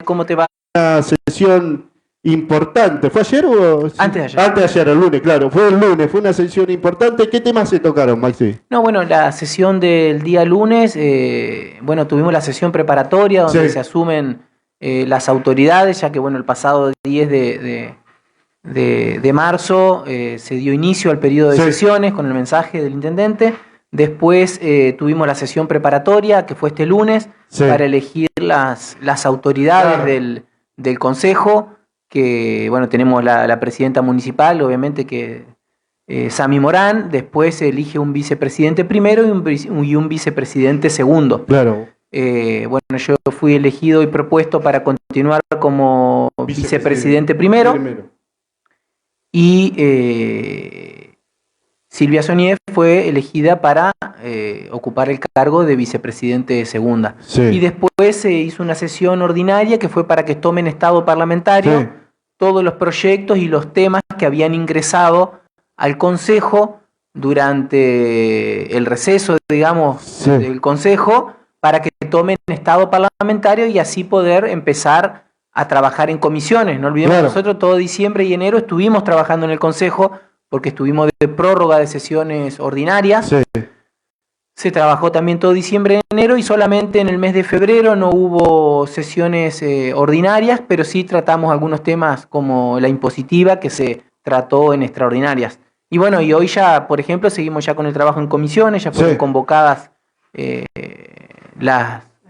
¿Cómo te va? Una sesión importante. ¿Fue ayer o...? Antes de ayer. Antes de ayer, el lunes, claro. Fue el lunes, fue una sesión importante. ¿Qué temas se tocaron, Maxi? No, bueno, la sesión del día lunes, bueno, tuvimos la sesión preparatoria donde Sí. se asumen las autoridades, ya que, bueno, el pasado 10 de marzo se dio inicio al periodo de Sí. sesiones con el mensaje del intendente. Después tuvimos la sesión preparatoria, que fue este lunes, Sí. para elegir las autoridades Claro. del consejo, que, bueno, tenemos la presidenta municipal, obviamente, que Sami Morán. Después se elige un vicepresidente primero y un vicepresidente segundo. Claro. Bueno, yo fui elegido y propuesto para continuar como vicepresidente primero. Y Silvia Sonief fue elegida para ocupar el cargo de vicepresidente segunda. Sí. Y después se hizo una sesión ordinaria que fue para que tomen estado parlamentario Sí. todos los proyectos y los temas que habían ingresado al Consejo durante el receso, digamos, Sí. del Consejo, para que tomen estado parlamentario y así poder empezar a trabajar en comisiones. No olvidemos, Claro. nosotros todo diciembre y enero estuvimos trabajando en el Consejo porque estuvimos de prórroga de sesiones ordinarias. Sí. Se trabajó también todo diciembre y enero y solamente en el mes de febrero no hubo sesiones ordinarias, pero sí tratamos algunos temas como la impositiva que se trató en extraordinarias. Y bueno, y hoy ya, por ejemplo, seguimos ya con el trabajo en comisiones, ya fueron Sí. convocadas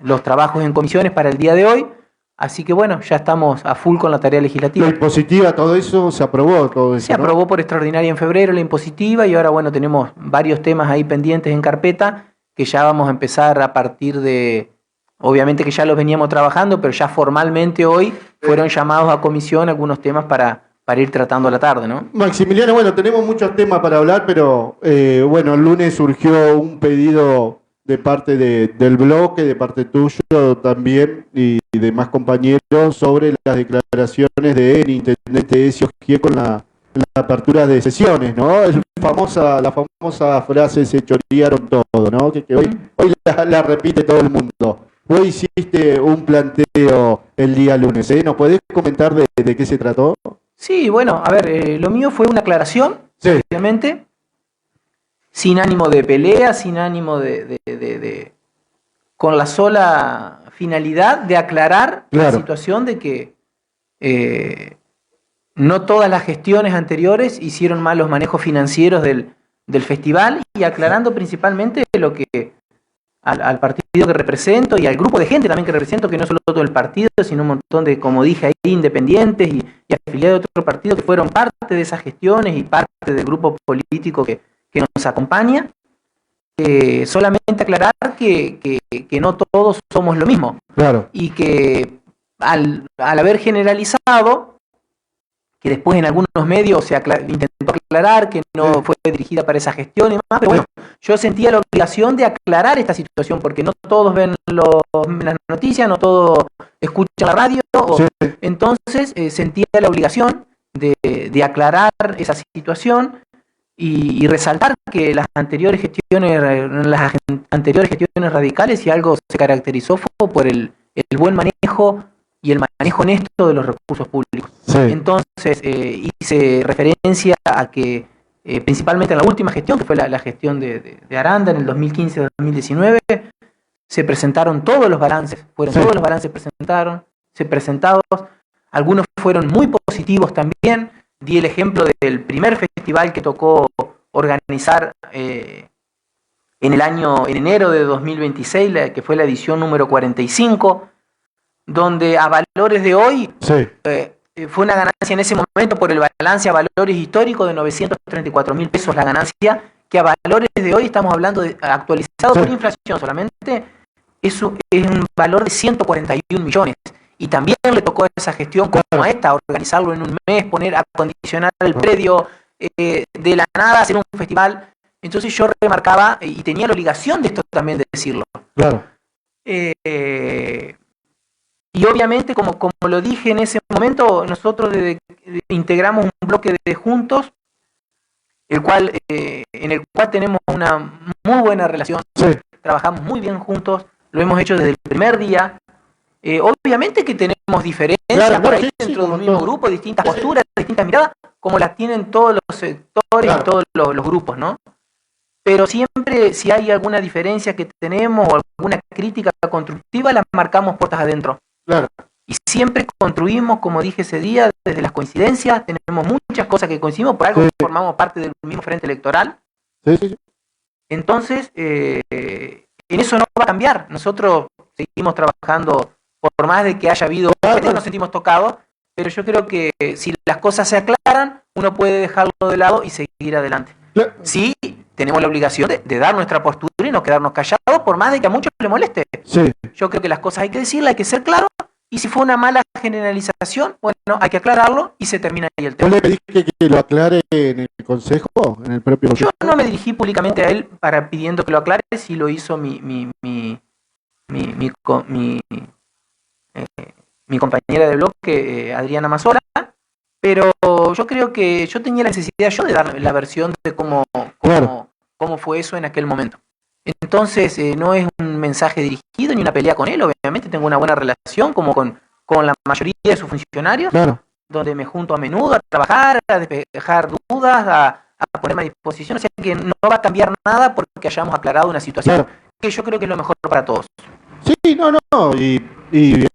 los trabajos en comisiones para el día de hoy, así que bueno, ya estamos a full con la tarea legislativa. La impositiva, todo eso se aprobó, todo eso, Se ¿no? aprobó por extraordinaria en febrero la impositiva y ahora, bueno, tenemos varios temas ahí pendientes en carpeta que ya vamos a empezar a partir de, obviamente que ya los veníamos trabajando, pero ya formalmente hoy fueron llamados a comisión algunos temas para ir tratando a la tarde, ¿no? Maximiliano, bueno, tenemos muchos temas para hablar, pero bueno, el lunes surgió un pedido de parte del bloque, de parte tuyo también y de más compañeros sobre las declaraciones del intendente Ezio Gié con la apertura de sesiones, ¿no? La famosa frase "se chorearon todo", ¿no? Que hoy la repite todo el mundo. Vos hiciste un planteo el día lunes, ¿eh? ¿Nos podés comentar de qué se trató? Sí, bueno, a ver, lo mío fue una aclaración, Sí. obviamente, sin ánimo de pelea, sin ánimo con la sola finalidad de aclarar la Claro. situación de que no todas las gestiones anteriores hicieron malos manejos financieros del festival y aclarando principalmente lo que al partido que represento y al grupo de gente también que represento, que no solo todo el partido, sino un montón de, como dije ahí, independientes y afiliados de otro partido que fueron parte de esas gestiones y parte del grupo político que nos acompaña. Solamente aclarar que no todos somos lo mismo. Claro. Y que al haber generalizado, que después en algunos medios se intentó aclarar que no fue dirigida para esa gestión y demás, pero bueno, yo sentía la obligación de aclarar esta situación, porque no todos ven las noticias, no todos escuchan la radio, Sí. entonces sentía la obligación de aclarar esa situación y resaltar que las anteriores gestiones radicales, si algo se caracterizó, fue por el buen manejo y el manejo honesto de los recursos públicos. Sí. Entonces hice referencia a que principalmente en la última gestión, que fue la gestión de Aranda en el 2015-2019, se presentaron todos los balances, todos los balances presentados, algunos fueron muy positivos también. Di el ejemplo del primer festival que tocó organizar en enero de 2026, que fue la edición número 45, donde a valores de hoy fue una ganancia en ese momento por el balance a valores históricos de 934.000 pesos la ganancia, que a valores de hoy estamos hablando de actualizado por inflación solamente, eso es un valor de 141 millones. Y también le tocó a esa gestión como a esta, organizarlo en un mes, acondicionar el predio, de la nada hacer un festival. Entonces yo remarcaba, y tenía la obligación de esto también de decirlo. Claro. Y obviamente, como lo dije en ese momento, nosotros integramos un bloque de juntos, en el cual tenemos una muy buena relación, trabajamos muy bien juntos, lo hemos hecho desde el primer día. Obviamente que tenemos diferencias por ahí dentro de un mismo grupo, distintas posturas, distintas miradas, como las tienen todos los sectores y todos los grupos, ¿no? Pero siempre, si hay alguna diferencia que tenemos o alguna crítica constructiva, la marcamos puertas adentro. Claro. Y siempre construimos, como dije ese día, desde las coincidencias, tenemos muchas cosas que coincidimos, por algo formamos parte del mismo frente electoral. Sí. Entonces, en eso no va a cambiar. Nosotros seguimos trabajando, por más de que haya habido, nos sentimos tocados, pero yo creo que si las cosas se aclaran, uno puede dejarlo de lado y seguir adelante. Sí, tenemos la obligación de dar nuestra postura y no quedarnos callados, por más de que a muchos les moleste. Sí. Yo creo que las cosas hay que decirlas, hay que ser claros, y si fue una mala generalización, bueno, hay que aclararlo y se termina ahí el tema. ¿Vos le pediste que lo aclare en el consejo, en el propio consejo? Yo no me dirigí públicamente a él para pidiendo que lo aclare, si lo hizo mi compañera de bloque, Adriana Mazzola, pero yo creo que yo tenía la necesidad de dar la versión de cómo fue eso en aquel momento. Entonces, no es un mensaje dirigido ni una pelea con él, obviamente tengo una buena relación como con la mayoría de sus funcionarios, donde me junto a menudo a trabajar, a despejar dudas, a ponerme a disposición, o sea que no va a cambiar nada porque hayamos aclarado una situación que yo creo que es lo mejor para todos. Sí, no, y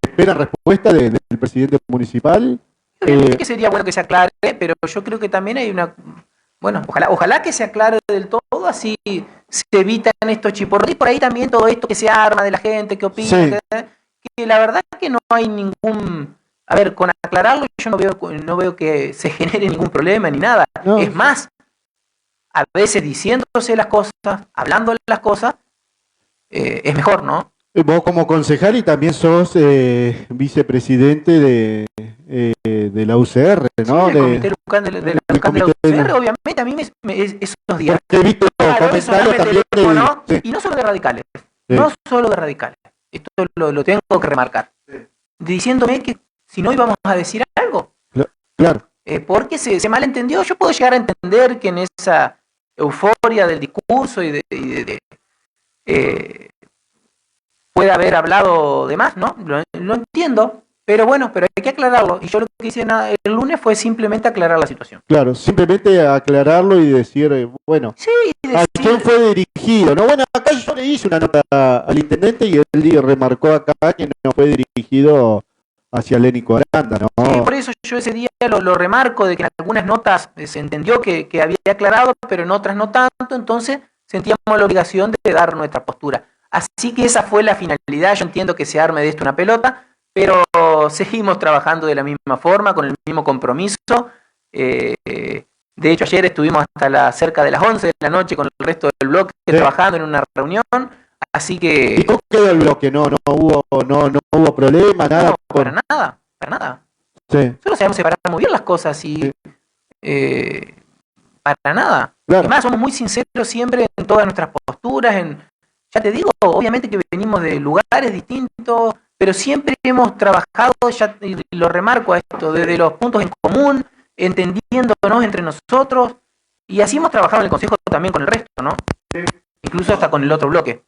espera respuesta del presidente municipal. Obviamente que sería bueno que se aclare, pero yo creo que también hay una... Bueno, ojalá que se aclare del todo, así se evitan estos chiporros. Y por ahí también todo esto que se arma de la gente, que opina, que la verdad que no hay ningún... A ver, con aclararlo yo no veo que se genere ningún problema ni nada. No. Es más, a veces diciéndose las cosas, hablando las cosas, es mejor, ¿no? Vos como concejal y también sos vicepresidente de la UCR, ¿no? Sí, del comité local de la UCR, obviamente a mí esos días. He visto comentarios también ¿no? Y no solo de radicales, no solo de radicales. Esto lo tengo que remarcar. Diciéndome que si no íbamos a decir algo. Claro. Porque se malentendió. Yo puedo llegar a entender que en esa euforia del discurso y puede haber hablado de más, ¿no? Lo entiendo, pero bueno, pero hay que aclararlo. Y yo lo que hice el lunes fue simplemente aclarar la situación. Claro, simplemente aclararlo y decir, bueno, sí, ¿a quién fue dirigido? No, bueno, acá yo le hice una nota al intendente y él remarcó acá que no fue dirigido hacia Lénico Aranda, ¿no? Sí, por eso yo ese día lo remarco, de que en algunas notas se entendió que había aclarado, pero en otras no tanto, entonces sentíamos la obligación de dar nuestra postura. Así que esa fue la finalidad. Yo entiendo que se arme de esto una pelota, pero seguimos trabajando de la misma forma, con el mismo compromiso. De hecho, ayer estuvimos hasta cerca de las 11 de la noche con el resto del bloque trabajando en una reunión. Así que... ¿Y cómo quedó el bloque? No hubo problema, nada. No, para nada. Sí. Solo sabemos separar muy bien las cosas y... para nada. Claro. Además, somos muy sinceros siempre en todas nuestras posturas, ya te digo, obviamente que venimos de lugares distintos, pero siempre hemos trabajado, y lo remarco a esto, desde los puntos en común, entendiéndonos entre nosotros, y así hemos trabajado en el Consejo también con el resto, ¿no? Sí. Incluso hasta con el otro bloque.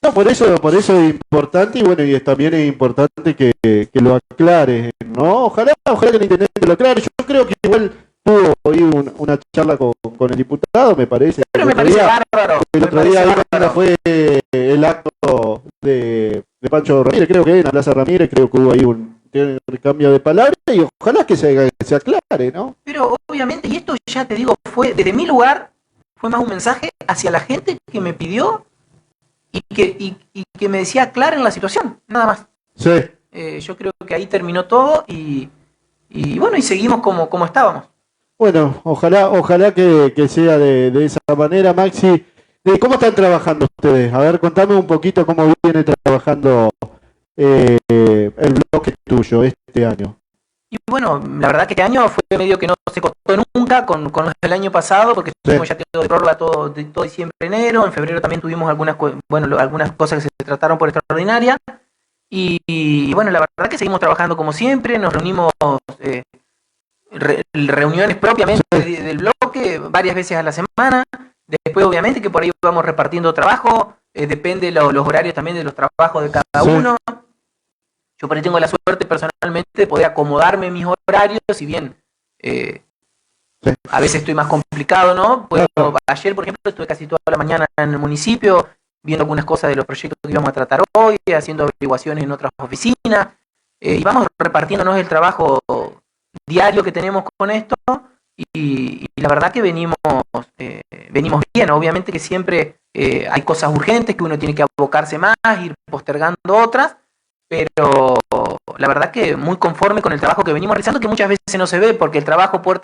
No, por eso es importante, y bueno, y también es importante que lo aclare, ¿no? Ojalá que el intendente lo aclare. Yo creo que igual tuvo hoy una charla con el diputado, me parece. Pero me parece bárbaro. El otro día cuando fue el acto de Pancho Ramírez, creo que en la Plaza Ramírez, creo que hubo ahí un cambio de palabras y ojalá que se aclare, ¿no? Pero obviamente, y esto ya te digo, fue desde mi lugar, fue más un mensaje hacia la gente que me pidió y que me decía aclaren la situación, nada más. Sí. Yo creo que ahí terminó todo y bueno, y seguimos como estábamos. Bueno, ojalá que sea de esa manera, Maxi. ¿Cómo están trabajando ustedes? A ver, contame un poquito cómo viene trabajando el bloque tuyo este año. Y bueno, la verdad que este año fue medio que no se costó nunca con los del año pasado, porque tuvimos ya de prórroga todo diciembre, enero. En febrero también tuvimos algunas cosas que se trataron por extraordinaria. Y bueno, la verdad que seguimos trabajando como siempre, nos reunimos... reuniones propiamente del bloque varias veces a la semana. Después obviamente que por ahí vamos repartiendo trabajo, depende los horarios también de los trabajos de cada uno. Yo por ahí tengo la suerte personalmente de poder acomodarme en mis horarios, si bien a veces estoy más complicado, ¿no? Ayer, por ejemplo, estuve casi toda la mañana en el municipio, viendo algunas cosas de los proyectos que íbamos a tratar hoy, haciendo averiguaciones en otras oficinas, y vamos repartiéndonos el trabajo diario que tenemos con esto, y la verdad que venimos bien. Obviamente que siempre hay cosas urgentes que uno tiene que abocarse más, ir postergando otras, pero la verdad que muy conforme con el trabajo que venimos realizando, que muchas veces no se ve, porque el trabajo por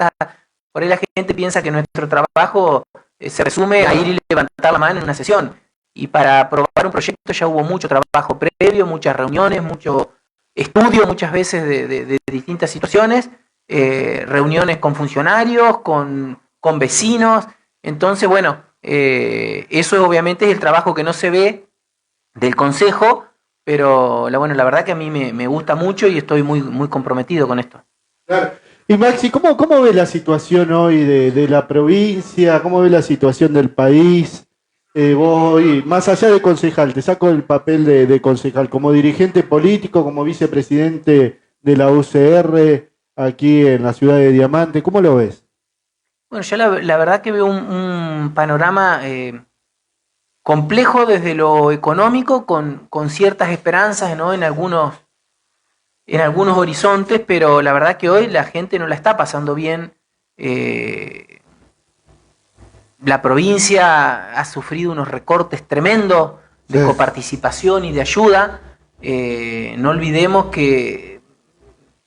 ahí la gente piensa que nuestro trabajo se resume a ir y levantar la mano en una sesión, y para aprobar un proyecto ya hubo mucho trabajo previo, muchas reuniones, mucho estudio muchas veces de distintas situaciones, reuniones con funcionarios, con vecinos. Entonces, bueno, eso obviamente es el trabajo que no se ve del Consejo, pero la verdad que a mí me gusta mucho y estoy muy comprometido con esto. Claro. Y Maxi, ¿cómo ves la situación hoy de la provincia? ¿Cómo ves la situación del país? Vos hoy, más allá de concejal, te saco el papel de concejal, como dirigente político, como vicepresidente de la UCR aquí en la ciudad de Diamante, ¿cómo lo ves? Bueno, yo la verdad que veo un panorama complejo desde lo económico, con ciertas esperanzas, ¿no? en algunos horizontes, pero la verdad que hoy la gente no la está pasando bien. La provincia ha sufrido unos recortes tremendos de coparticipación y de ayuda. No olvidemos que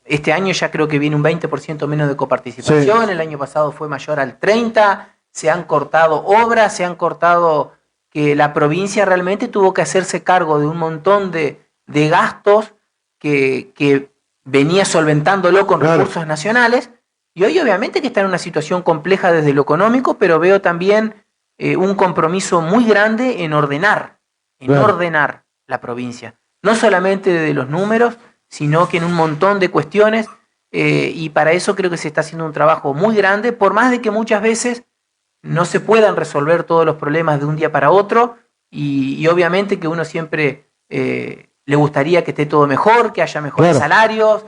este año ya creo que viene un 20% menos de coparticipación, el año pasado fue mayor al 30%, se han cortado obras, se han cortado, que la provincia realmente tuvo que hacerse cargo de un montón de gastos que venía solventándolo con recursos nacionales, y hoy obviamente que está en una situación compleja desde lo económico, pero veo también un compromiso muy grande en ordenar la provincia, no solamente de los números, sino que en un montón de cuestiones, y para eso creo que se está haciendo un trabajo muy grande, por más de que muchas veces no se puedan resolver todos los problemas de un día para otro, y obviamente que uno siempre le gustaría que esté todo mejor, que haya mejores salarios,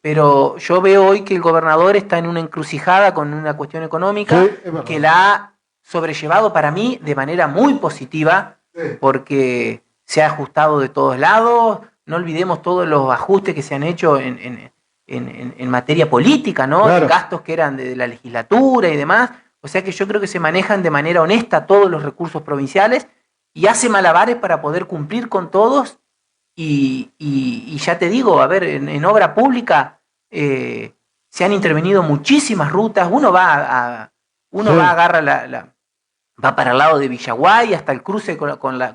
pero yo veo hoy que el gobernador está en una encrucijada con una cuestión económica que la ha sobrellevado para mí de manera muy positiva, porque se ha ajustado de todos lados. No olvidemos todos los ajustes que se han hecho en materia política, ¿no? Gastos que eran de la legislatura y demás. O sea que yo creo que se manejan de manera honesta todos los recursos provinciales y hace malabares para poder cumplir con todos. Y ya te digo, a ver, en obra pública se han intervenido muchísimas rutas. Uno va agarra va para el lado de Villaguay hasta el cruce con la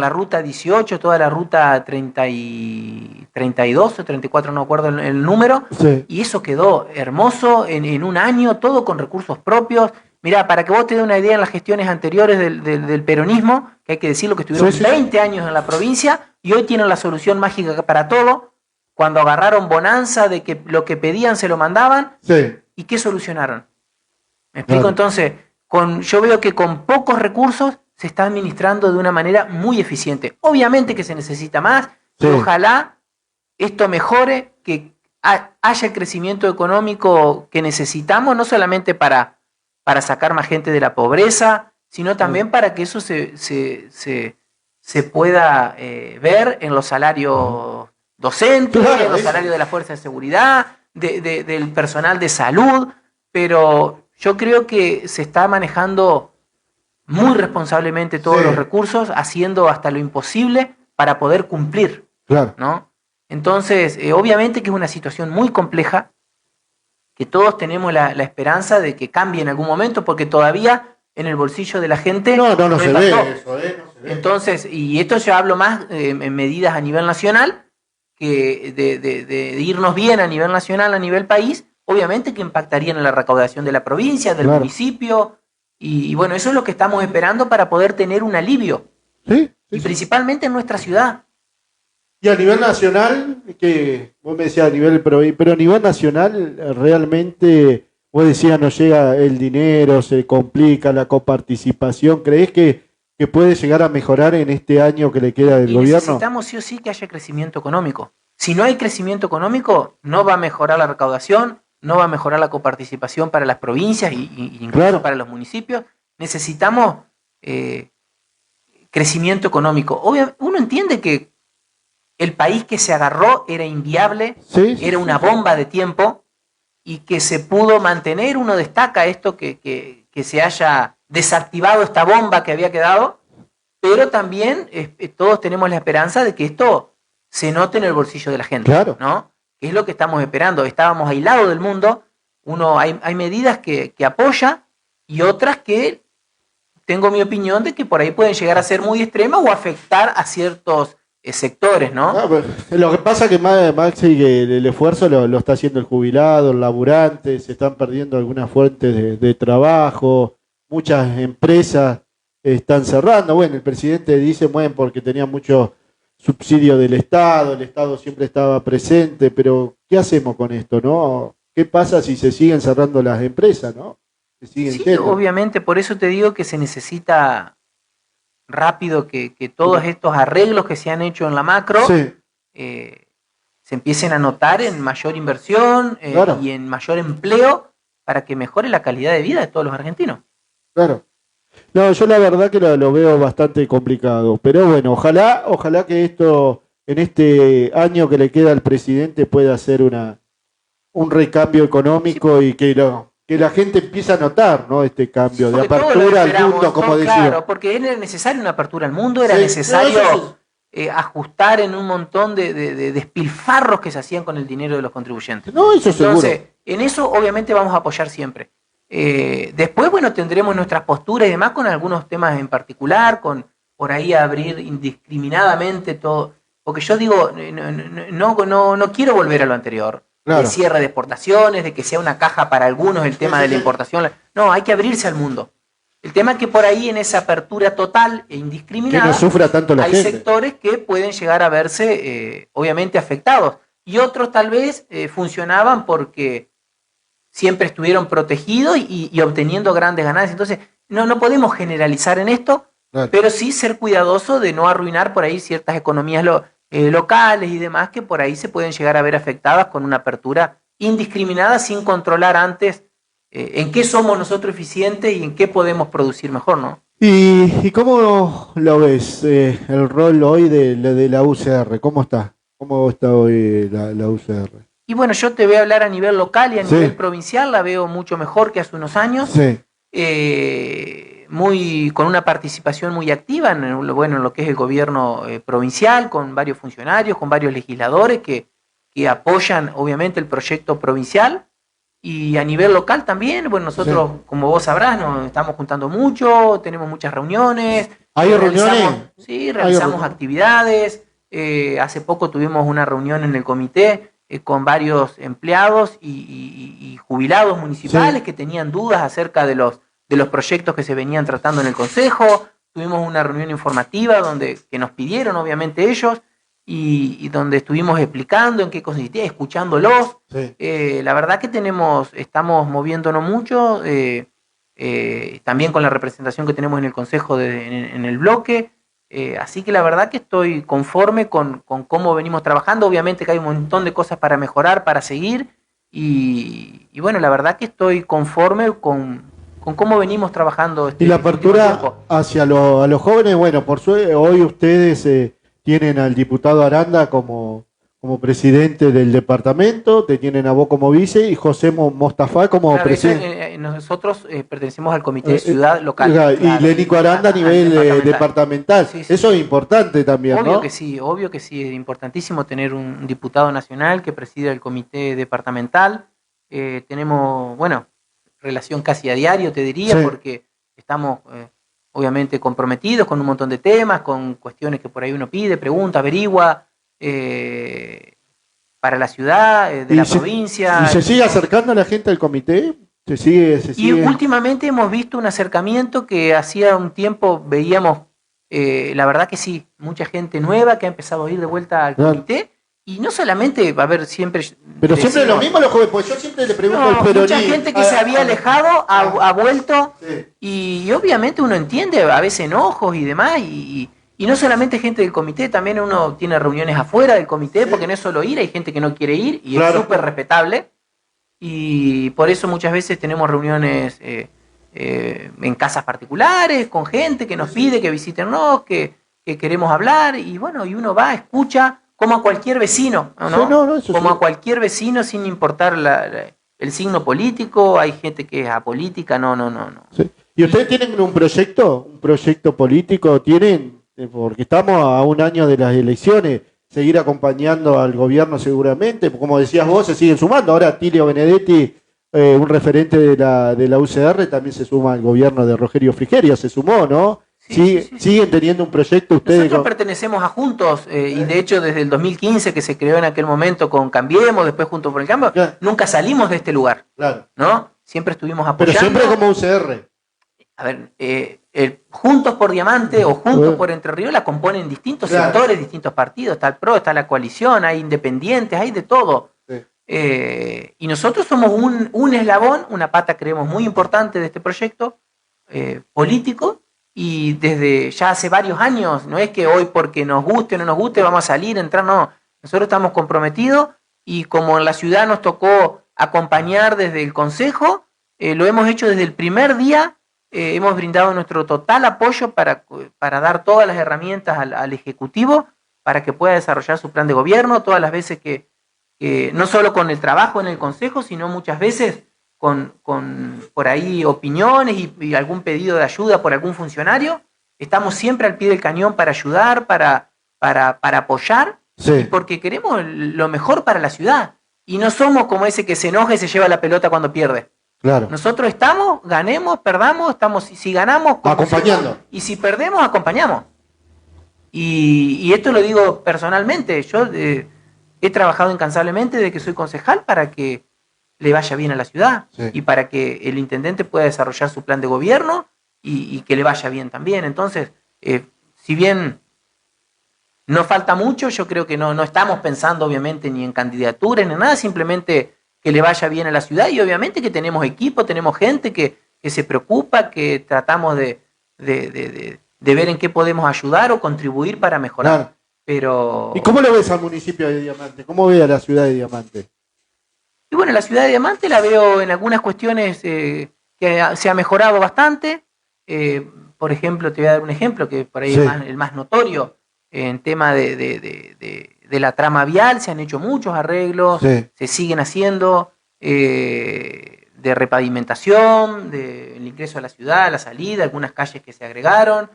ruta 18, toda la ruta 32 o 34, no me acuerdo el número, y eso quedó hermoso en un año, todo con recursos propios. Mirá, para que vos te dé una idea, en las gestiones anteriores del peronismo, que hay que decirlo, que estuvieron 20 años en la provincia, y hoy tienen la solución mágica para todo, cuando agarraron bonanza de que lo que pedían se lo mandaban, ¿y qué solucionaron? ¿Me explico? Entonces, yo veo que con pocos recursos se está administrando de una manera muy eficiente. Obviamente que se necesita más, y ojalá esto mejore, que haya el crecimiento económico que necesitamos, no solamente para sacar más gente de la pobreza, sino también para que eso se pueda ver en los salarios docentes, en los salarios de la fuerza de seguridad, del personal de salud, pero yo creo que se está manejando muy responsablemente todos los recursos, haciendo hasta lo imposible para poder cumplir, ¿no? Entonces, obviamente que es una situación muy compleja, que todos tenemos la esperanza de que cambie en algún momento, porque todavía en el bolsillo de la gente no se ve eso, no se ve. Entonces, y esto ya hablo más en medidas a nivel nacional, que de irnos bien a nivel nacional, a nivel país, obviamente que impactarían en la recaudación de la provincia, del municipio, y bueno, eso es lo que estamos esperando para poder tener un alivio, y principalmente en nuestra ciudad. Y a nivel nacional, que vos me decías a nivel provincial, pero a nivel nacional realmente, vos decías, no llega el dinero, se complica la coparticipación. ¿Creés que que puede llegar a mejorar en este año que le queda del gobierno? Necesitamos sí o sí que haya crecimiento económico. Si no hay crecimiento económico, no va a mejorar la recaudación, no va a mejorar la coparticipación para las provincias y incluso para los municipios. Necesitamos crecimiento económico. Uno entiende que el país que se agarró era inviable, era una bomba de tiempo y que se pudo mantener. Uno destaca esto, que se haya desactivado esta bomba que había quedado, pero también todos tenemos la esperanza de que esto se note en el bolsillo de la gente, ¿no? Que es lo que estamos esperando. Estábamos aislados del mundo, hay medidas que apoya y otras que tengo mi opinión de que por ahí pueden llegar a ser muy extremas o afectar a ciertos sectores, ¿no? Lo que pasa es que Maxi, que el esfuerzo lo está haciendo el jubilado, el laburante, se están perdiendo algunas fuentes de trabajo, muchas empresas están cerrando. Bueno, el presidente dice, bueno, porque tenía mucho subsidio del Estado, el Estado siempre estaba presente, pero ¿qué hacemos con esto, no? ¿Qué pasa si se siguen cerrando las empresas, no? Sí, obviamente, por eso te digo que se necesita rápido que todos estos arreglos que se han hecho en la macro se empiecen a notar en mayor inversión y en mayor empleo para que mejore la calidad de vida de todos los argentinos. Claro. No, yo la verdad que lo veo bastante complicado, pero bueno, ojalá que esto en este año que le queda al presidente pueda hacer un recambio económico y que la gente empiece a notar, ¿no? Este cambio de apertura al mundo, como decía. Claro, porque era necesario una apertura al mundo, era necesario ajustar en un montón de despilfarros que se hacían con el dinero de los contribuyentes. No, eso seguro. Entonces, en eso obviamente vamos a apoyar siempre. Después, bueno, tendremos nuestras posturas y demás con algunos temas en particular, con por ahí abrir indiscriminadamente todo. Porque yo digo, no quiero volver a lo anterior. De cierre de exportaciones, de que sea una caja para algunos el tema de la importación. No, hay que abrirse al mundo. El tema es que por ahí en esa apertura total e indiscriminada que no sufra tanto la hay gente. Sectores que pueden llegar a verse obviamente afectados y otros tal vez funcionaban porque siempre estuvieron protegidos y obteniendo grandes ganancias. Entonces no podemos generalizar en esto, pero sí ser cuidadoso de no arruinar por ahí ciertas economías locales y demás que por ahí se pueden llegar a ver afectadas con una apertura indiscriminada sin controlar antes en qué somos nosotros eficientes y en qué podemos producir mejor, ¿no? ¿Y cómo lo ves el rol hoy de la UCR? ¿Cómo está? ¿Cómo está hoy la UCR? Y bueno, yo te voy a hablar a nivel local y a nivel provincial, la veo mucho mejor que hace unos años. Con una participación muy activa en lo que es el gobierno provincial, con varios funcionarios, con varios legisladores que apoyan obviamente el proyecto provincial y a nivel local también. Bueno, nosotros, como vos sabrás, nos estamos juntando mucho, tenemos muchas reuniones. ¿Hay reuniones? Sí, realizamos actividades. Hace poco tuvimos una reunión en el comité con varios empleados y jubilados municipales que tenían dudas acerca de los proyectos que se venían tratando en el Consejo. Tuvimos una reunión informativa que nos pidieron obviamente ellos y donde estuvimos explicando en qué consistía, escuchándolos. La verdad que estamos moviéndonos mucho, también con la representación que tenemos en el Consejo en el bloque. Así que la verdad que estoy conforme con cómo venimos trabajando. Obviamente que hay un montón de cosas para mejorar, para seguir. Y bueno, la verdad que estoy conforme con cómo venimos trabajando. Y la apertura hacia a los jóvenes, bueno, hoy ustedes tienen al diputado Aranda como presidente del departamento, te tienen a vos como vice y José Mostafa como presidente. Nosotros pertenecemos al comité de ciudad local. Y Lénico Aranda a nivel departamental. Sí. Eso es importante también, obvio, ¿no? Obvio que sí, es importantísimo tener un diputado nacional que presida el comité departamental. Tenemos, relación casi a diario, te diría, porque estamos obviamente comprometidos con un montón de temas, con cuestiones que por ahí uno pide, pregunta, averigua, para la ciudad, de la provincia. ¿Y se sigue acercando a la gente al comité? ¿Se sigue? Y últimamente hemos visto un acercamiento que hacía un tiempo veíamos, la verdad que sí, mucha gente nueva que ha empezado a ir de vuelta al comité Y no solamente va a haber siempre... Pero siempre lo mismo los jóvenes, porque yo siempre le pregunto al peronismo. Mucha gente que se había alejado ha vuelto, Sí. y obviamente uno entiende a veces enojos y demás, y no solamente gente del comité, también uno tiene reuniones afuera del comité, porque no es solo ir, hay gente que no quiere ir, y Claro. es súper respetable, y por eso muchas veces tenemos reuniones en casas particulares, con gente que nos pide que visítennos, que queremos hablar, y bueno, y uno va, escucha, como a cualquier vecino, ¿no? Sí, no, eso Como sí. a cualquier vecino, sin importar el signo político. Hay gente que es apolítica, no. Sí. ¿Y ustedes tienen un proyecto político? ¿Tienen? Porque estamos a un año de las elecciones, seguir acompañando al gobierno seguramente, como decías vos, se siguen sumando. Ahora Tilio Benedetti, un referente de la UCR, también se suma al gobierno de Rogerio Frigerio, se sumó, ¿no? Sí. ¿Siguen teniendo un proyecto ustedes? Nosotros pertenecemos a Juntos, y de hecho desde el 2015, que se creó en aquel momento con Cambiemos, después Juntos por el Cambio, Claro. nunca salimos de este lugar, Claro. ¿no? Siempre estuvimos Pero apoyando. siempre como UCR. A ver, Juntos por Diamante o Juntos por Entre Ríos la componen distintos Claro. sectores, distintos partidos. Está el PRO, está la coalición, hay independientes, hay de todo. Sí. Y nosotros somos un eslabón, una pata, creemos, muy importante de este proyecto político. Y desde ya hace varios años, no es que hoy porque nos guste o no nos guste vamos a salir, entrar, no. Nosotros estamos comprometidos, y como en la ciudad nos tocó acompañar desde el Consejo, lo hemos hecho desde el primer día. Hemos brindado nuestro total apoyo para dar todas las herramientas al Ejecutivo para que pueda desarrollar su plan de gobierno, todas las veces que no solo con el trabajo en el Consejo, sino muchas veces con por ahí opiniones y algún pedido de ayuda por algún funcionario. Estamos siempre al pie del cañón para ayudar, para apoyar, Sí. porque queremos lo mejor para la ciudad. Y no somos como ese que se enoja y se lleva la pelota cuando pierde. Claro. Nosotros estamos, ganemos, perdamos, estamos, si ganamos, Acompañando. y si perdemos, acompañamos. Y esto lo digo personalmente. Yo he trabajado incansablemente desde que soy concejal para que le vaya bien a la ciudad, Sí. y para que el intendente pueda desarrollar su plan de gobierno y que le vaya bien también. Entonces, si bien no falta mucho, yo creo que no estamos pensando obviamente ni en candidaturas ni en nada, simplemente que le vaya bien a la ciudad, y obviamente que tenemos equipo, tenemos gente que se preocupa, que tratamos de ver en qué podemos ayudar o contribuir para mejorar. Claro. Pero... ¿Y cómo lo ves al municipio de Diamante? ¿Cómo ve a la ciudad de Diamante? Y bueno, la ciudad de Diamante la veo en algunas cuestiones que se ha mejorado bastante. Por ejemplo, te voy a dar un ejemplo que por ahí Sí. es el más notorio. En tema de la trama vial se han hecho muchos arreglos, Sí. se siguen haciendo, de repavimentación, del ingreso a la ciudad, la salida, algunas calles que se agregaron.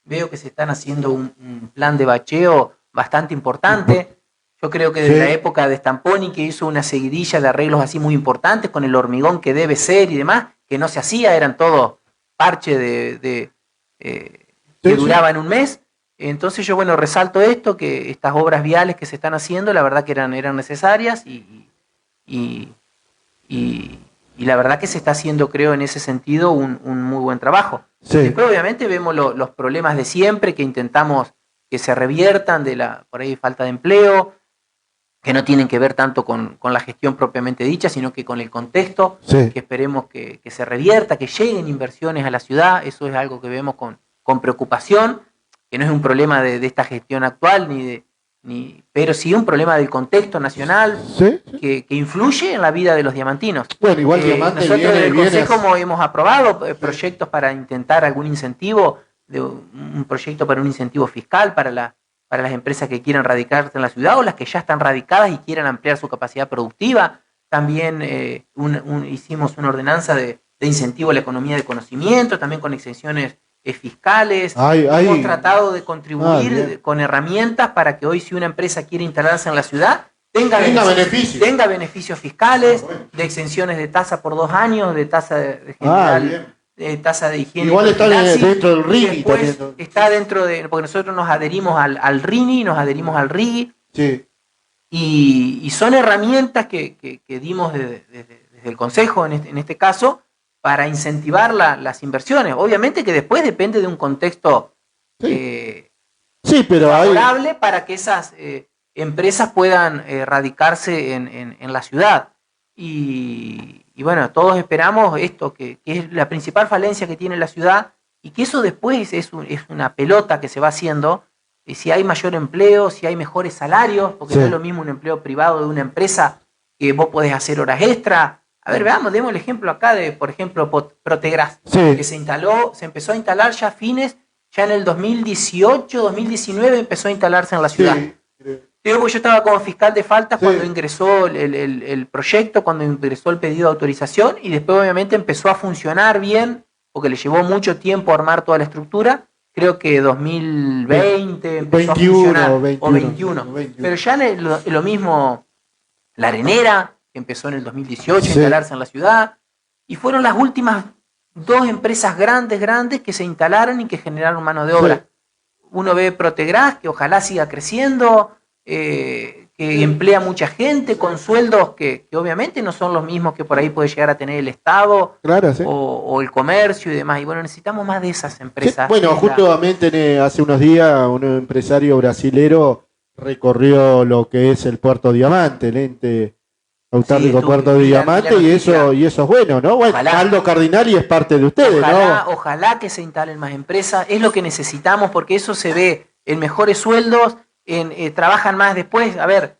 Veo que se están haciendo un plan de bacheo bastante importante. Yo creo que desde Sí. la época de Stamponi, que hizo una seguidilla de arreglos así muy importantes, con el hormigón que debe ser y demás, que no se hacía, eran todos parche que duraba en un mes. Entonces yo, bueno, resalto esto, que estas obras viales que se están haciendo, la verdad que eran necesarias, y la verdad que se está haciendo, creo, en ese sentido, un muy buen trabajo. Sí. Después, obviamente, vemos los problemas de siempre, que intentamos que se reviertan, de la por ahí falta de empleo, que no tienen que ver tanto con la gestión propiamente dicha, sino que con el contexto, Sí. que esperemos que se revierta, que lleguen inversiones a la ciudad. Eso es algo que vemos con preocupación, que no es un problema de esta gestión actual, pero sí un problema del contexto nacional, ¿Sí? que influye en la vida de los diamantinos. Bueno, igual Diamante Nosotros viene- en el viene Consejo hemos aprobado proyectos para intentar algún incentivo, un proyecto para un incentivo fiscal para las empresas que quieran radicarse en la ciudad, o las que ya están radicadas y quieran ampliar su capacidad productiva. También hicimos una ordenanza de incentivo a la economía de conocimiento, también con exenciones fiscales. Hemos tratado de contribuir con herramientas para que hoy, si una empresa quiere instalarse en la ciudad, tenga beneficios fiscales, de exenciones de tasa por 2 años, de tasa de general, de tasa de higiene. Igual está dentro del RIGI también. Está dentro porque nosotros nos adherimos al RINI, nos adherimos al RIGI. Sí. Y son herramientas que dimos desde el Consejo, en este caso, para incentivar las inversiones. Obviamente que después depende de un contexto Sí, pero favorable para que empresas puedan radicarse en la ciudad. Y bueno, todos esperamos esto, que es la principal falencia que tiene la ciudad, y que eso después es una pelota que se va haciendo, y si hay mayor empleo, si hay mejores salarios, porque no es lo mismo un empleo privado de una empresa que vos podés hacer horas extra. A ver, veamos, demos el ejemplo acá de, por ejemplo, Protegras, que se empezó a instalar ya en el 2018, 2019 empezó a instalarse en la ciudad. Digo, porque yo estaba como fiscal de faltas cuando ingresó el proyecto, cuando ingresó el pedido de autorización, y después obviamente empezó a funcionar bien, porque le llevó mucho tiempo armar toda la estructura. Creo que 2020 empezó a funcionar, o 21. Pero ya lo mismo La Arenera, que empezó en el 2018 a instalarse en la ciudad, y fueron las últimas 2 empresas grandes que se instalaron y que generaron mano de obra. Uno ve Protegras, que ojalá siga creciendo, que emplea mucha gente con sueldos que obviamente no son los mismos que por ahí puede llegar a tener el Estado, o el comercio y demás. Y bueno, necesitamos más de esas empresas. Bueno, justamente hace unos días un empresario brasilero recorrió lo que es el Puerto Diamante, el ente autárquico Puerto Diamante, y eso es bueno, ¿no? Bueno, Aldo Cardinali es parte de ustedes, ¿no? Ojalá que se instalen más empresas, es lo que necesitamos, porque eso se ve en mejores sueldos, trabajan más después. A ver,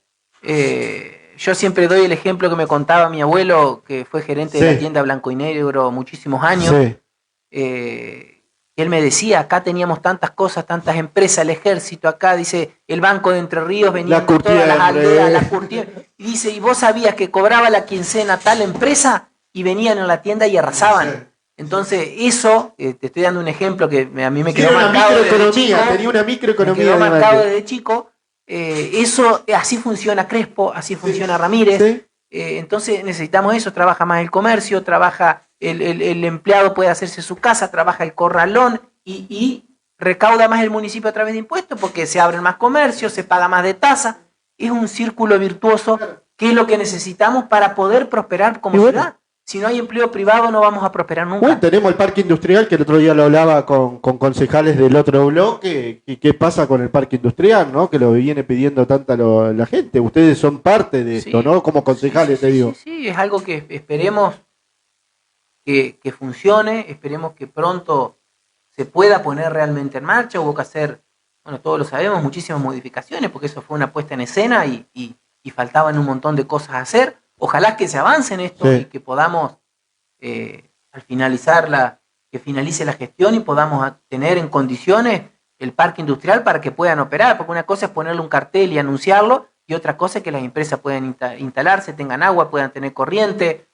yo siempre doy el ejemplo que me contaba mi abuelo, que fue gerente de la tienda Blanco y Negro muchísimos años. Él me decía, acá teníamos tantas cosas, tantas empresas, el ejército acá, dice, el Banco de Entre Ríos venía de todas las aldeas, la Curtier, y dice, y vos sabías que cobraba la quincena tal empresa, y venían a la tienda y arrasaban. Entonces, eso, te estoy dando un ejemplo que a mí me quedó marcado desde chico. Tenía una microeconomía. Me quedó marcado desde chico. Eso, así funciona Crespo, así funciona Ramírez. Entonces necesitamos eso, trabaja más el comercio, trabaja el empleado puede hacerse su casa, trabaja el corralón y recauda más el municipio a través de impuestos porque se abren más comercios, se paga más de tasa. Es un círculo virtuoso que es lo que necesitamos para poder prosperar como ciudad. Si no hay empleo privado no vamos a prosperar nunca. Bueno, tenemos el parque industrial, que el otro día lo hablaba con concejales del otro bloque, y qué pasa con el parque industrial, ¿no? Que lo viene pidiendo tanta la gente. Ustedes son parte de esto, ¿no? Como concejales, te digo. Sí, es algo que esperemos que funcione, esperemos que pronto se pueda poner realmente en marcha. Hubo que hacer, bueno, todos lo sabemos, muchísimas modificaciones, porque eso fue una puesta en escena y faltaban un montón de cosas a hacer. Ojalá que se avance en esto y que podamos, al finalizar que finalice la gestión y podamos tener en condiciones el parque industrial para que puedan operar, porque una cosa es ponerle un cartel y anunciarlo, y otra cosa es que las empresas puedan instalarse, tengan agua, puedan tener corriente.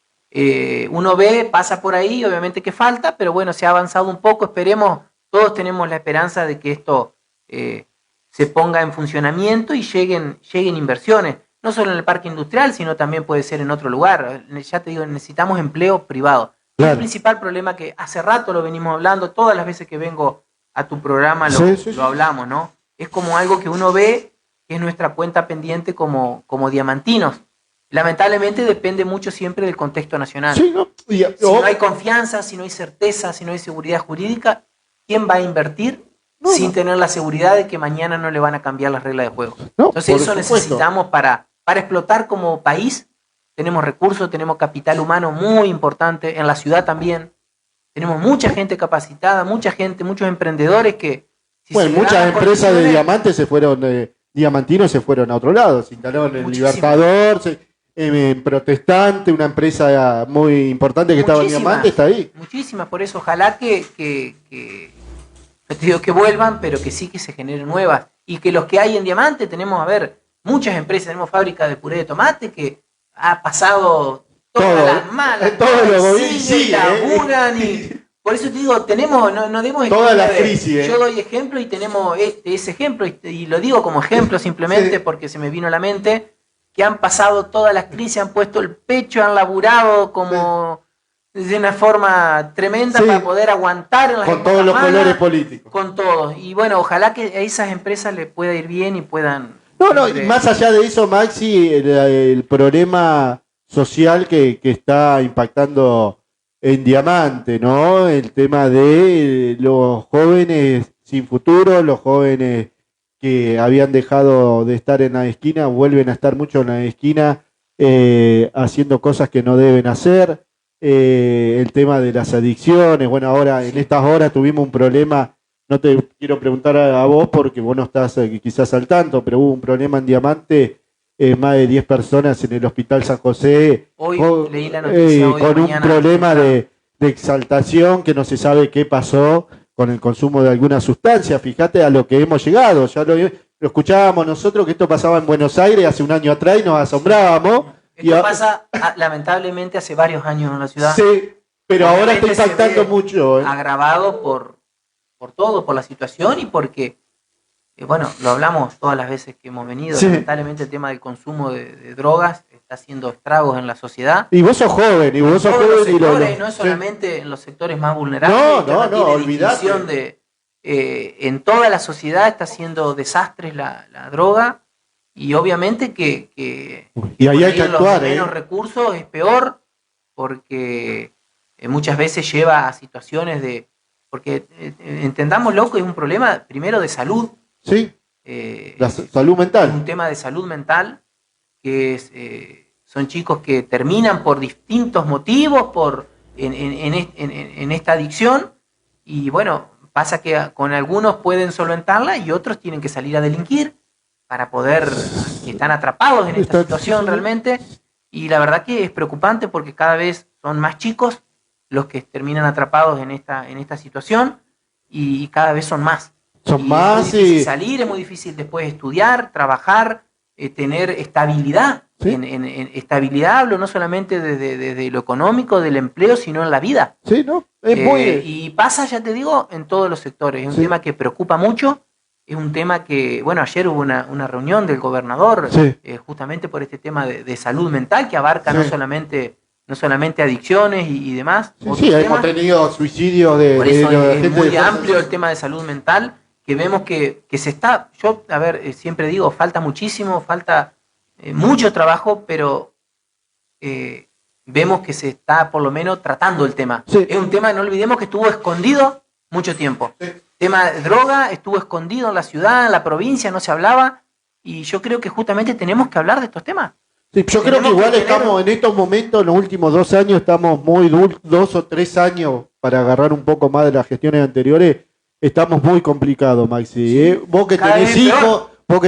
Uno pasa por ahí, obviamente que falta, pero bueno, se ha avanzado un poco, esperemos, todos tenemos la esperanza de que esto se ponga en funcionamiento y lleguen inversiones. No solo en el parque industrial, sino también puede ser en otro lugar. Ya te digo, necesitamos empleo privado. Claro. El principal problema que hace rato lo venimos hablando, todas las veces que vengo a tu programa lo hablamos, ¿no? Es como algo que uno ve que es nuestra cuenta pendiente como diamantinos. Lamentablemente depende mucho siempre del contexto nacional. Si no hay confianza, si no hay certeza, si no hay seguridad jurídica, ¿quién va a invertir sin tener la seguridad de que mañana no le van a cambiar las reglas de juego? Entonces eso necesitamos para explotar como país. Tenemos recursos, tenemos capital humano muy importante, en la ciudad también. Tenemos mucha gente capacitada, muchos emprendedores que... muchas empresas de diamantes diamantinos se fueron a otro lado, se instalaron en Libertador, en Protestante, una empresa muy importante que estaba en Diamante, está ahí. Muchísimas, por eso ojalá que no te digo que vuelvan, pero que sí que se generen nuevas. Y que los que hay en Diamante, tenemos, muchas empresas, tenemos fábricas de puré de tomate que ha pasado todas las malas, laburan y por eso te digo, no demos todas las crisis. Yo doy ejemplo y tenemos ese ejemplo, y lo digo como ejemplo simplemente porque se me vino a la mente, que han pasado todas las crisis, han puesto el pecho, han laburado como de una forma tremenda para poder aguantar en las con todos los colores políticos. Con todos. Y bueno, ojalá que a esas empresas les pueda ir bien y puedan... y más allá de eso, Maxi, el problema social que está impactando en Diamante, ¿no? El tema de los jóvenes sin futuro, los jóvenes que habían dejado de estar en la esquina, vuelven a estar mucho en la esquina haciendo cosas que no deben hacer. El tema de las adicciones, bueno, ahora en estas horas tuvimos un problema, no te quiero preguntar a vos porque vos no estás quizás al tanto, pero hubo un problema en Diamante, más de 10 personas en el Hospital San José, Hoy leí la noticia, hoy con un mañana, problema de exaltación que no se sabe qué pasó con el consumo de alguna sustancia. Fíjate a lo que hemos llegado, ya lo escuchábamos nosotros que esto pasaba en Buenos Aires hace un año atrás y nos asombrábamos. Esto pasa lamentablemente hace varios años en la ciudad. Sí, pero ahora está impactando mucho. Agravado por todo, por la situación y porque, bueno, lo hablamos todas las veces que hemos venido, sí. Lamentablemente el tema del consumo de drogas está haciendo estragos en la sociedad. Y vos sos joven, y vos sos joven. No es solamente en los sectores más vulnerables. No, olvidate. En toda la sociedad está haciendo desastres la droga. Y obviamente que y ahí hay que actuar, los menos recursos es peor porque muchas veces lleva a situaciones porque entendámoslo que es un problema primero de salud. Sí, la salud mental. Es un tema de salud mental que son chicos que terminan por distintos motivos en esta adicción y bueno, pasa que con algunos pueden solventarla y otros tienen que salir a delinquir para poder, que están atrapados en esta situación realmente, y la verdad que es preocupante porque cada vez son más chicos los que terminan atrapados en esta situación y cada vez son más. Son y más es muy difícil salir, es muy difícil después estudiar, trabajar, tener estabilidad. ¿Sí? En estabilidad hablo no solamente desde lo económico, del empleo, sino en la vida. Sí, ¿no? Y pasa, ya te digo, en todos los sectores. Es un tema que preocupa mucho. Es un tema que, bueno, ayer hubo una reunión del gobernador justamente por este tema de salud mental que abarca no solamente adicciones y demás. Sí, hemos tenido suicidios por eso es muy amplio el tema de salud mental, que vemos que se está, siempre digo, falta muchísimo, falta mucho trabajo, pero vemos que se está por lo menos tratando el tema. Sí. Es un tema, no olvidemos que estuvo escondido mucho tiempo. Sí. Tema de droga estuvo escondido en la ciudad, en la provincia, no se hablaba, y yo creo que justamente tenemos que hablar de estos temas. Sí, yo creo que igual estamos en estos momentos, en los últimos 2 años, estamos muy 2 o 3 años para agarrar un poco más de las gestiones anteriores, estamos muy complicados, Maxi. Sí. Vos que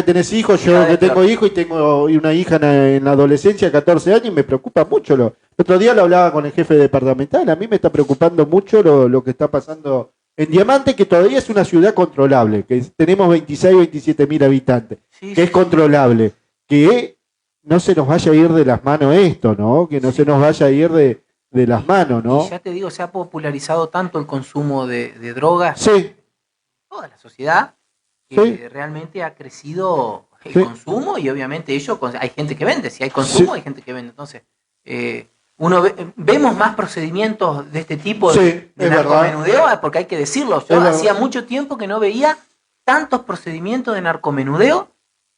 tenés hijos, yo que tengo hijos y tengo una hija en la adolescencia de 14 años y me preocupa mucho. El otro día lo hablaba con el jefe departamental, a mí me está preocupando mucho lo que está pasando en Diamante, que todavía es una ciudad controlable, que tenemos 26 o 27 mil habitantes, que es controlable, que no se nos vaya a ir de las manos esto, ¿no? Que no se nos vaya a ir de las manos, ¿no? Y ya te digo, se ha popularizado tanto el consumo de drogas en toda la sociedad, que realmente ha crecido el consumo y obviamente hay gente que vende, si hay consumo hay gente que vende, entonces vemos más procedimientos de este tipo de narcomenudeo, porque hay que decirlo, yo hacía mucho tiempo que no veía tantos procedimientos de narcomenudeo.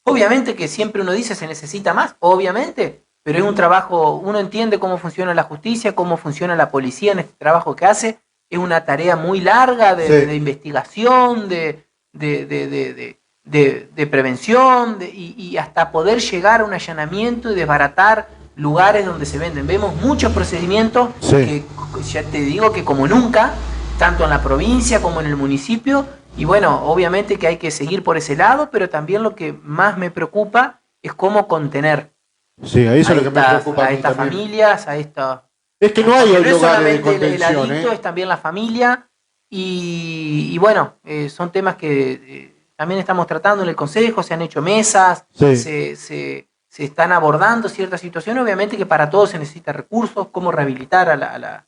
Obviamente que siempre uno dice se necesita más, obviamente, pero es un trabajo, uno entiende cómo funciona la justicia, cómo funciona la policía en este trabajo que hace, es una tarea muy larga de investigación, de prevención, y hasta poder llegar a un allanamiento y desbaratar lugares donde se venden. Vemos muchos procedimientos que ya te digo que como nunca, tanto en la provincia como en el municipio, y bueno, obviamente que hay que seguir por ese lado, pero también lo que más me preocupa es cómo contener a estas familias, a estas... Es que no hay lugares de contención. El adicto es también la familia, y bueno, son temas que también estamos tratando en el Consejo, se han hecho mesas, se están abordando ciertas situaciones, obviamente que para todo se necesita recursos, cómo rehabilitar a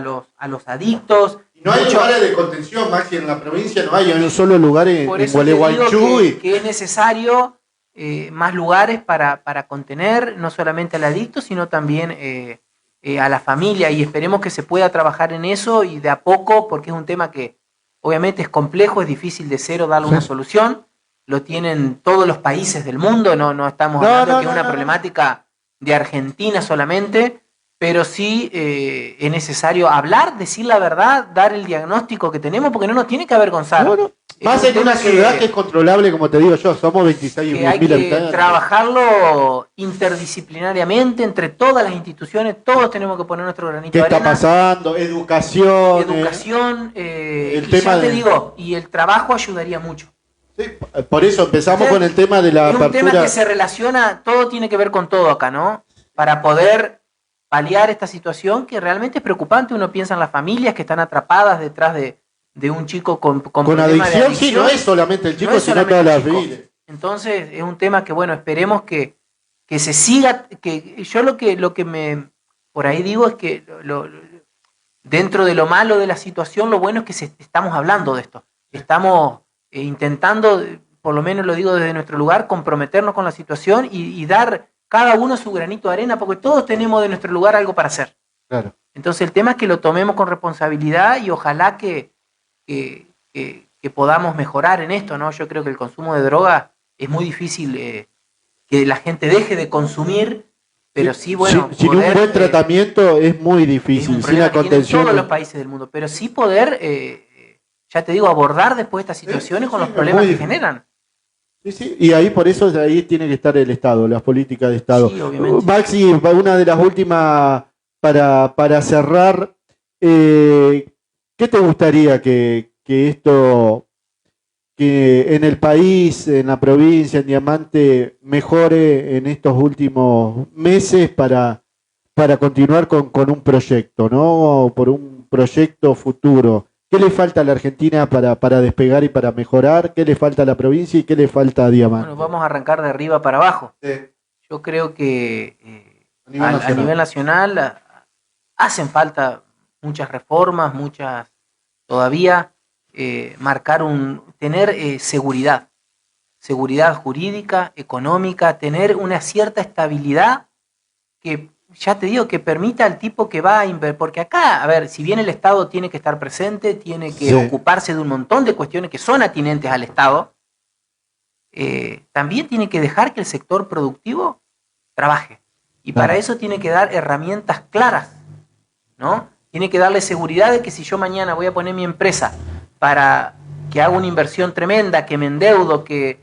los adictos. No hay lugares de contención, Maxi, en la provincia no hay un solo lugar en Gualeguaychú. Que es necesario más lugares para contener no solamente al adicto, sino también a la familia, y esperemos que se pueda trabajar en eso y de a poco, porque es un tema que obviamente es complejo, es difícil de cero darle una solución. Lo tienen todos los países del mundo, no estamos hablando que es una problemática de Argentina solamente, pero sí es necesario hablar, decir la verdad, dar el diagnóstico que tenemos, porque no nos tiene que avergonzar. Más en una ciudad que es controlable, como te digo yo, somos 26 que hay mil que habitantes. trabajarlo interdisciplinariamente entre todas las instituciones, todos tenemos que poner nuestro granito ¿Qué de está arena. pasando? Educación. El y tema ya te digo, y el trabajo ayudaría mucho. Sí, por eso empezamos con el tema de la es apertura. un tema que se relaciona, todo tiene que ver con todo acá, ¿no? Para poder paliar esta situación que realmente es preocupante. Uno piensa en las familias que están atrapadas detrás de un chico con adicción, sí, no es solamente el chico, sino todas las familias. Entonces es un tema que, bueno, esperemos que se siga, que yo lo que me por ahí digo es que dentro de lo malo de la situación, lo bueno es que estamos hablando de esto. Estamos intentando, por lo menos lo digo desde nuestro lugar, comprometernos con la situación y dar cada uno su granito de arena, porque todos tenemos de nuestro lugar algo para hacer. Claro. Entonces el tema es que lo tomemos con responsabilidad y ojalá que podamos mejorar en esto, ¿no? Yo creo que el consumo de droga es muy difícil que la gente deje de consumir, pero sí, bueno, sin un buen tratamiento es muy difícil, es sin la contención. En todos los países del mundo, pero sí poder, ya te digo, abordar después estas situaciones con los problemas que generan. Sí, sí, y ahí por eso ahí tiene que estar el Estado, las políticas de Estado. Sí, obviamente. Maxi, una de las últimas para cerrar, ¿qué te gustaría que esto, que en el país, en la provincia, en Diamante, mejore en estos últimos meses para continuar con un proyecto, ¿no? Por un proyecto futuro? ¿Qué le falta a la Argentina para despegar y para mejorar? ¿Qué le falta a la provincia y qué le falta a Diamante? Bueno, vamos a arrancar de arriba para abajo. Sí. Yo creo que a nivel nacional hacen falta muchas reformas, muchas todavía, tener seguridad jurídica, económica, tener una cierta estabilidad que, ya te digo, que permita al tipo que va a invertir, porque acá, a ver, si bien el Estado tiene que estar presente, tiene que ocuparse de un montón de cuestiones que son atinentes al Estado, también tiene que dejar que el sector productivo trabaje. Y para eso tiene que dar herramientas claras, ¿no? Tiene que darle seguridad de que si yo mañana voy a poner mi empresa para que haga una inversión tremenda, que me endeudo, que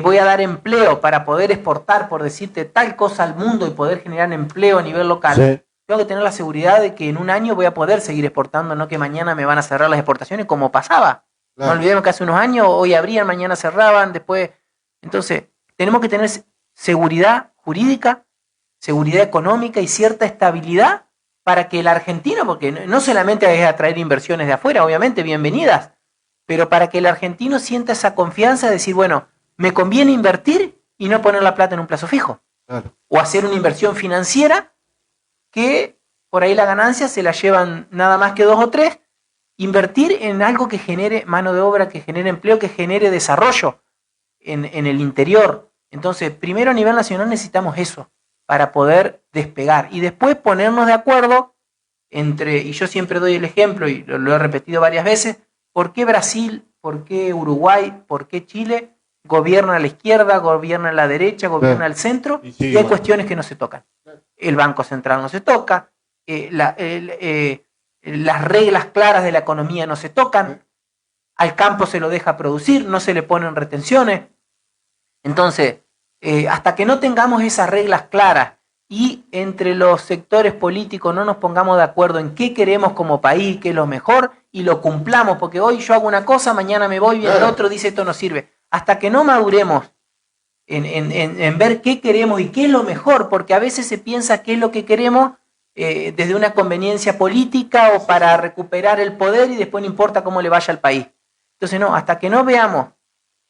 voy a dar empleo para poder exportar, por decirte, tal cosa al mundo y poder generar empleo a nivel local, tengo que tener la seguridad de que en un año voy a poder seguir exportando, no que mañana me van a cerrar las exportaciones como pasaba. No olvidemos que hace unos años, hoy abrían, mañana cerraban, después. Entonces, tenemos que tener seguridad jurídica, seguridad económica y cierta estabilidad para que el argentino, porque no solamente es atraer inversiones de afuera, obviamente, bienvenidas, pero para que el argentino sienta esa confianza de decir, bueno, me conviene invertir y no poner la plata en un plazo fijo. Claro. O hacer una inversión financiera que por ahí la ganancia se la llevan nada más que 2 o 3. Invertir en algo que genere mano de obra, que genere empleo, que genere desarrollo en el interior. Entonces, primero a nivel nacional necesitamos eso para poder despegar. Y después ponernos de acuerdo y yo siempre doy el ejemplo, y lo he repetido varias veces, ¿por qué Brasil, por qué Uruguay, por qué Chile gobierna a la izquierda, gobierna a la derecha, gobierna al centro? Y hay cuestiones que no se tocan. El Banco Central no se toca, las reglas claras de la economía no se tocan, al campo se lo deja producir, no se le ponen retenciones. Entonces, hasta que no tengamos esas reglas claras y entre los sectores políticos no nos pongamos de acuerdo en qué queremos como país, qué es lo mejor, y lo cumplamos, porque hoy yo hago una cosa, mañana me voy, viene el otro, dice esto no sirve. Hasta que no maduremos en ver qué queremos y qué es lo mejor, porque a veces se piensa qué es lo que queremos desde una conveniencia política o para recuperar el poder y después no importa cómo le vaya al país. Entonces no, hasta que no veamos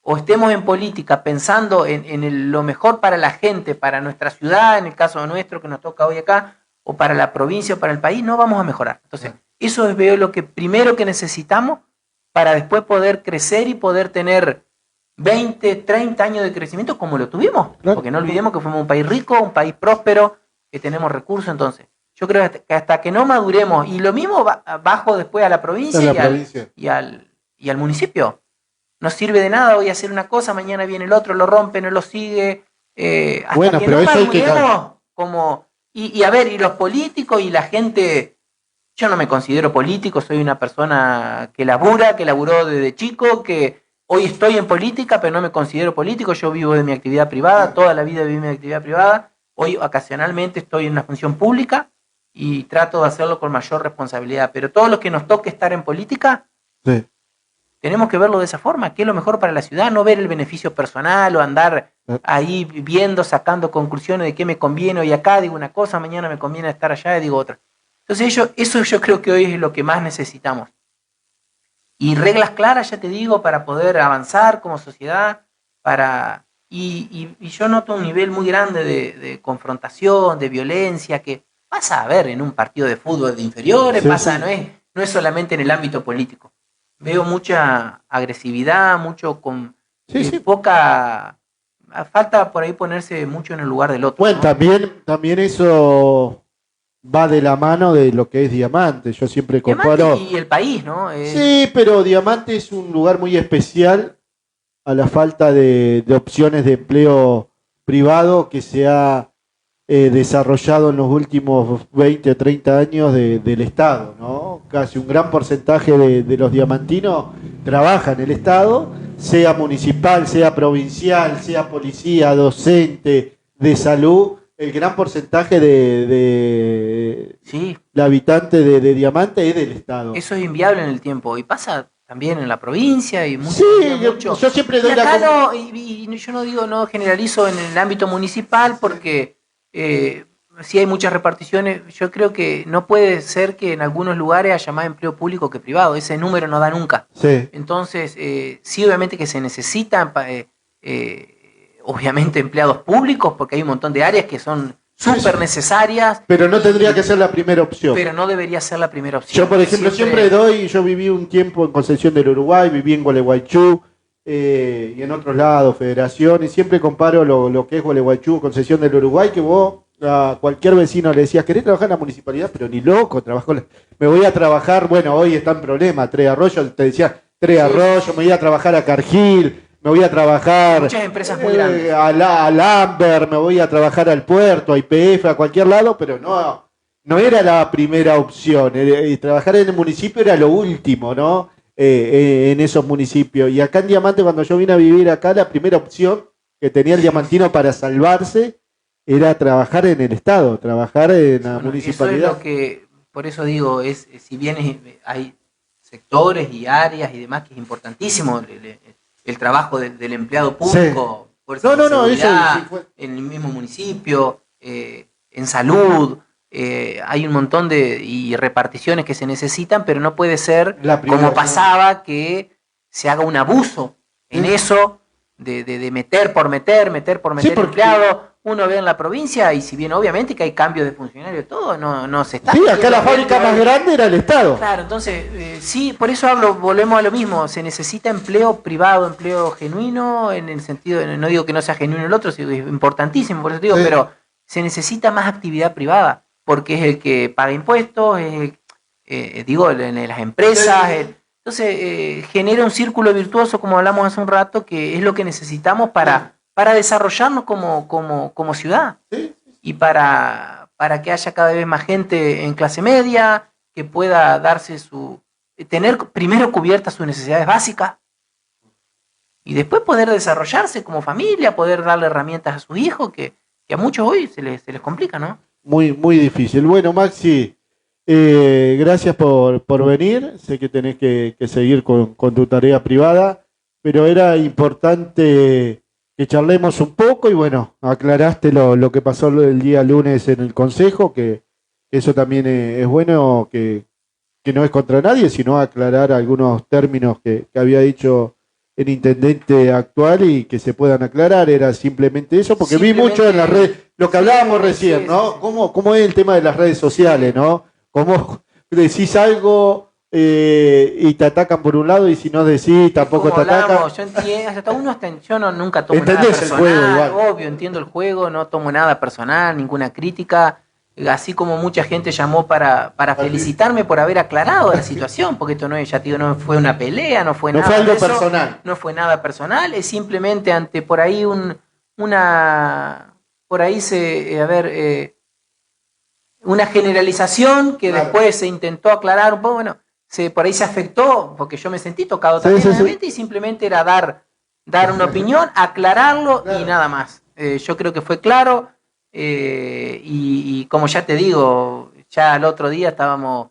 o estemos en política pensando en lo mejor para la gente, para nuestra ciudad, en el caso nuestro que nos toca hoy acá, o para la provincia o para el país, no vamos a mejorar. Entonces, eso es veo lo que primero que necesitamos para después poder crecer y poder tener 20, 30 años de crecimiento como lo tuvimos. Porque no olvidemos que fuimos un país rico, un país próspero, que tenemos recursos. Entonces, yo creo que hasta que no maduremos, y lo mismo bajo después a la provincia, y al municipio. No sirve de nada hoy hacer una cosa, mañana viene el otro, lo rompe, no lo sigue. Hasta que pero no eso hay que como y a ver, y los políticos y la gente, yo no me considero político, soy una persona que laburó desde chico, que Hoy estoy en política, pero no me considero político, yo vivo de mi actividad privada, toda la vida viví de mi actividad privada. Hoy ocasionalmente estoy en una función pública y trato de hacerlo con mayor responsabilidad. Pero todos los que nos toque estar en política, Sí. tenemos que verlo de esa forma, que es lo mejor para la ciudad, no ver el beneficio personal o andar ahí viendo, sacando conclusiones de qué me conviene. Hoy acá digo una cosa, mañana me conviene estar allá y digo otra. Entonces eso yo creo que hoy es lo que más necesitamos. Y reglas claras, ya te digo, para poder avanzar como sociedad, y yo noto un nivel muy grande de confrontación, de violencia, que pasa a ver en un partido de fútbol de inferiores, Sí, pasa, sí. no es solamente en el ámbito político. Veo mucha agresividad, mucho con Sí, sí. poca... Falta por ahí ponerse mucho en el lugar del otro, Bueno, ¿no? también eso va de la mano de lo que es Diamante. Yo siempre Diamante comparo. y el país, ¿no? Sí, pero Diamante es un lugar muy especial a la falta de opciones de empleo privado que se ha desarrollado en los últimos 20 o 30 años del Estado, ¿no? Casi un gran porcentaje de los diamantinos trabaja en el Estado, sea municipal, sea provincial, sea policía, docente, de salud. El gran porcentaje de Sí, habitante de Diamante es del Estado. eso es inviable en el tiempo. Y pasa también en la provincia y Sí, mucho. yo siempre Y doy acá la... no, y yo no digo, no generalizo en el ámbito municipal porque sí hay muchas reparticiones. Yo creo que no puede ser que en algunos lugares haya más empleo público que privado. Ese número no da nunca. Sí. Entonces, sí, obviamente que se necesitan, obviamente, empleados públicos porque hay un montón de áreas que son súper necesarias. Pero no tendría que ser la primera opción. Pero no debería ser la primera opción. Yo, por ejemplo, siempre yo viví un tiempo en Concepción del Uruguay, viví en Gualeguaychú y en otros lados, Federación, y siempre comparo lo que es Gualeguaychú, Concepción del Uruguay, que vos a cualquier vecino le decías, ¿querés trabajar en la municipalidad? Pero ni loco, me voy a trabajar, bueno, hoy está en problema, Tres Arroyos, te decía, Tres Arroyos, me voy a trabajar a Cargill, me voy a trabajar muchas empresas muy grandes. a Lambert, me voy a trabajar al puerto, a YPF, a cualquier lado, pero no era la primera opción. Trabajar en el municipio era lo último, ¿no? En esos municipios. Y acá en Diamante, cuando yo vine a vivir acá, la primera opción que tenía el diamantino para salvarse era trabajar en el Estado, trabajar en la municipalidad. Eso es lo que, por eso digo, si bien hay sectores y áreas y demás que es importantísimo el trabajo del empleado público, Sí. fuerzas de seguridad, Eso sí fue. en el mismo municipio, en salud, hay un montón y reparticiones que se necesitan, pero no puede ser como pasaba que se haga un abuso en eso de meter por meter empleado. Uno ve en la provincia y si bien obviamente que hay cambios de funcionarios, todo no se está. Sí, acá la fábrica más grande era el Estado. Claro, entonces, sí, por eso volvemos a lo mismo, se necesita empleo privado, empleo genuino, en el sentido, no digo que no sea genuino el otro, es importantísimo, por eso digo, sí. Pero se necesita más actividad privada, porque es el que paga impuestos, digo, en las empresas, entonces genera un círculo virtuoso, como hablamos hace un rato, que es lo que necesitamos para desarrollarnos como ciudad, ¿sí? Y para que haya cada vez más gente en clase media, que pueda tener primero cubiertas sus necesidades básicas y después poder desarrollarse como familia, poder darle herramientas a sus hijos, que a muchos hoy se les complica, ¿no? Muy, muy difícil. Bueno, Maxi, gracias por venir. Sé que tenés que seguir con tu tarea privada, pero era importante que charlemos un poco y bueno, aclaraste lo que pasó el día lunes en el Consejo, que eso también es bueno, que no es contra nadie, sino aclarar algunos términos que había dicho el intendente actual y que se puedan aclarar. Era simplemente eso, porque vi mucho en las redes, lo que hablábamos recién, ¿no? ¿Cómo es el tema de las redes sociales, ¿no? Cómo decís algo y te atacan por un lado y si no decís tampoco te atacan. Yo entiendo, yo nunca tomo nada personal, el juego, igual. Obvio, entiendo el juego, no tomo nada personal, ninguna crítica, así como mucha gente llamó para felicitarme por haber aclarado la situación, porque esto no es, ya te digo, no fue una pelea, no fue nada. No fue algo personal. No fue nada personal, es simplemente ante por ahí una generalización que después se intentó aclarar un poco, bueno. por ahí se afectó, porque yo me sentí tocado Sí, también, sí, sí. obviamente, y simplemente era dar una opinión, aclararlo y nada más. Yo creo que fue claro, y como ya te digo, ya el otro día estábamos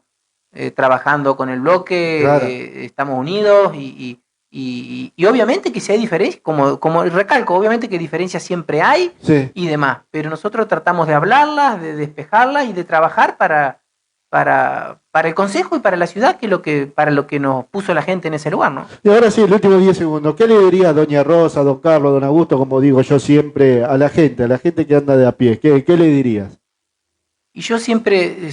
trabajando con el bloque, Claro. estamos unidos y obviamente que si hay diferencias, como recalco, obviamente que diferencias siempre hay Sí. y demás, pero nosotros tratamos de hablarlas, de despejarlas y de trabajar para el Consejo y para la ciudad, que es para lo que nos puso la gente en ese lugar, ¿no? Y ahora sí, el último 10 segundos. ¿Qué le diría a doña Rosa, don Carlos, don Augusto, como digo yo siempre, a la gente que anda de a pie? ¿Qué le dirías? Y yo siempre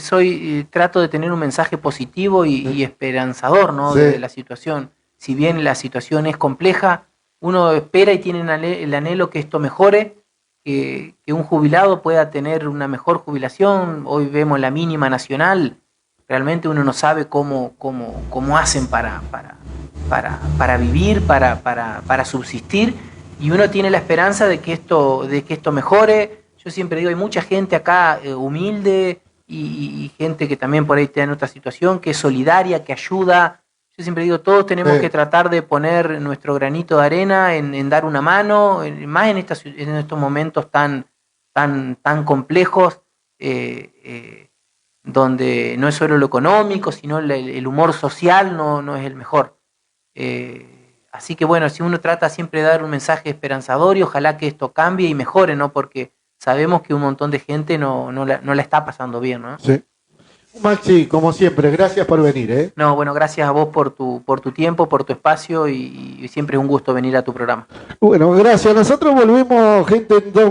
trato de tener un mensaje positivo y esperanzador, ¿no? Sí. De la situación. Si bien la situación es compleja, uno espera y tiene el anhelo que esto mejore, que un jubilado pueda tener una mejor jubilación. Hoy vemos la mínima nacional, realmente uno no sabe cómo hacen para vivir, para subsistir, y uno tiene la esperanza de que esto mejore. Yo siempre digo, hay mucha gente acá humilde y gente que también por ahí está en otra situación, que es solidaria, que ayuda. Yo siempre digo, todos tenemos que tratar de poner nuestro granito de arena en dar una mano, más en estos momentos tan complejos, donde no es solo lo económico, sino el humor social no es el mejor. Así que bueno, si uno trata siempre de dar un mensaje esperanzador y ojalá que esto cambie y mejore, ¿no? Porque sabemos que un montón de gente no la está pasando bien, ¿no? Sí. Maxi, como siempre, gracias por venir, ¿eh? No, bueno, gracias a vos por tu tiempo, por tu espacio y siempre es un gusto venir a tu programa. Bueno, gracias. Nosotros volvemos, gente, en 2